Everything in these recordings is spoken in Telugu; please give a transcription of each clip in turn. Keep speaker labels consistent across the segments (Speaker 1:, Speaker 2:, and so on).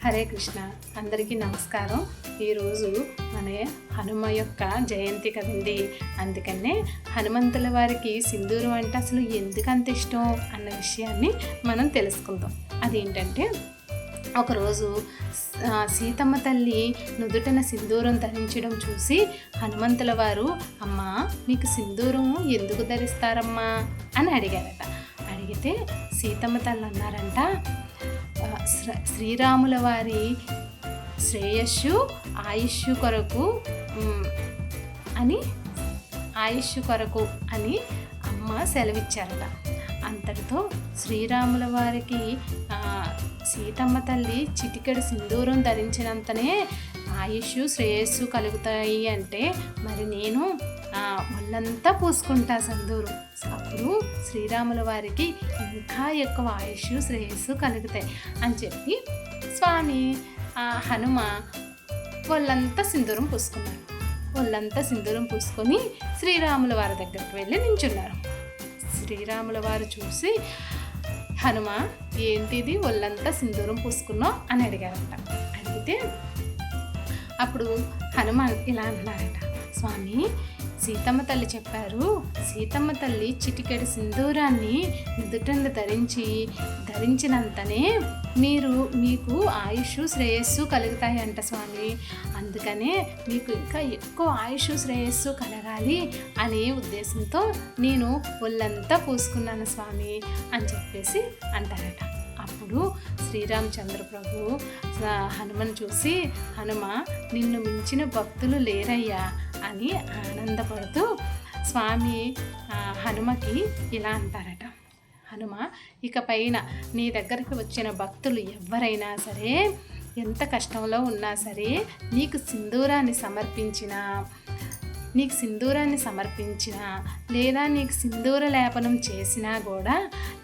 Speaker 1: హరే కృష్ణ. అందరికీ నమస్కారం. ఈరోజు మన హనుమ యొక్క జయంతి కదండి. అందుకనే హనుమంతుల వారికి సింధూరం అంటే అసలు ఎందుకంత ఇష్టం అన్న విషయాన్ని మనం తెలుసుకుందాం. అదేంటంటే, ఒకరోజు సీతమ్మ తల్లి నుదుటన సింధూరం ధరించడం చూసి హనుమంతుల వారు, అమ్మా మీకు సింధూరం ఎందుకు ధరిస్తారమ్మా అని అడిగారట. అడిగితే సీతమ్మ తల్లి అన్నారంట, శ్రీరాముల వారి శ్రేయస్సు ఆయుష్షు కొరకు అని అమ్మ సెలవిచ్చారట. అంతటితో శ్రీరాముల వారికి సీతమ్మ తల్లి చిటికెడు సింధూరం ధరించినంతనే ఆయుష్షు శ్రేయస్సు కలుగుతాయి అంటే, మరి నేను ఒళ్ళంతా పూసుకుంటా సింధూరం, అప్పుడు శ్రీరాముల వారికి ఇంకా ఎక్కువ ఆయుష్షు శ్రేయస్సు కలుగుతాయి అని చెప్పి స్వామి హనుమ ఒళ్ళంతా సింధూరం పూసుకున్నారు. ఒళ్ళంతా సింధూరం పూసుకొని శ్రీరాముల వారి దగ్గరికి వెళ్ళి నించున్నారు. శ్రీరాముల వారు చూసి, హనుమ ఏంటిది ఒళ్ళంతా సింధూరం పూసుకున్నావు అని అడిగారంట. అడిగితే అప్పుడు హనుమాన్ ఇలా అన్నారట, స్వామి సీతమ్మ తల్లి చెప్పారు, సీతమ్మ తల్లి చిటికెడు సింధూరాన్ని నుదుటన ధరించినంతనే మీకు ఆయుష్ శ్రేయస్సు కలుగుతాయంట స్వామి. అందుకనే మీకు ఇంకా ఎక్కువ ఆయుష్ శ్రేయస్సు కలగాలి అనే ఉద్దేశంతో నేను ఒళ్ళంతా పూసుకున్నాను స్వామి అని చెప్పేసి అంటారట. అప్పుడు శ్రీరామచంద్ర ప్రభు హనుమను చూసి, హనుమ నిన్ను మించిన భక్తులు లేరయ్యా అని ఆనందపడుతూ స్వామి హనుమకి ఇలా అంటారట, హనుమ ఇక పైన నీ దగ్గరికి వచ్చిన భక్తులు ఎవరైనా సరే, ఎంత కష్టంలో ఉన్నా సరే, నీకు సింధూరాన్ని సమర్పించినా లేదా నీకు సింధూర లేపనం చేసినా కూడా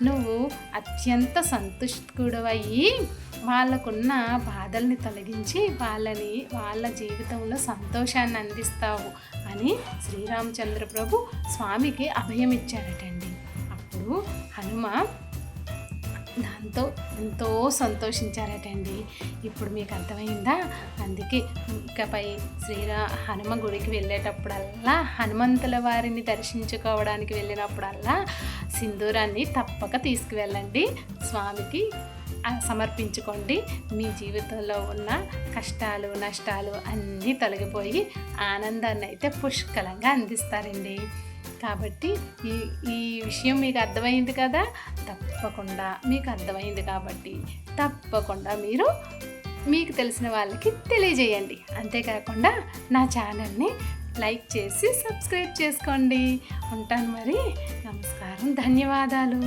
Speaker 1: నువ్వు అత్యంత సంతుష్టుడవయ్యి వాళ్ళకున్న బాధల్ని తొలగించి వాళ్ళ జీవితంలో సంతోషాన్ని అందిస్తావు అని శ్రీరామచంద్ర ప్రభు స్వామికి అభయం ఇచ్చారటండి. అప్పుడు హనుమ దాంతో ఎంతో సంతోషించారటండి. ఇప్పుడు మీకు అర్థమైందా? అందుకే ఇకపై హనుమ గుడికి వెళ్ళేటప్పుడల్లా, హనుమంతుల వారిని దర్శించుకోవడానికి వెళ్ళినప్పుడల్లా సింధూరాన్ని తప్పక తీసుకువెళ్ళండి, స్వామికి సమర్పించుకోండి. మీ జీవితంలో ఉన్న కష్టాలు నష్టాలు అన్నీ తొలగిపోయి ఆనందాన్ని అయితే పుష్కలంగా అందిస్తారండి. కాబట్టి ఈ విషయం మీకు అర్థమైంది కదా. మీకు అర్థమైంది కాబట్టి తప్పకుండా మీరు మీకు తెలిసిన వాళ్ళకి తెలియజేయండి. అంతేకాకుండా నా ఛానల్ని లైక్ చేసి సబ్స్క్రైబ్ చేసుకోండి. ఉంటాను మరి. నమస్కారం. ధన్యవాదాలు.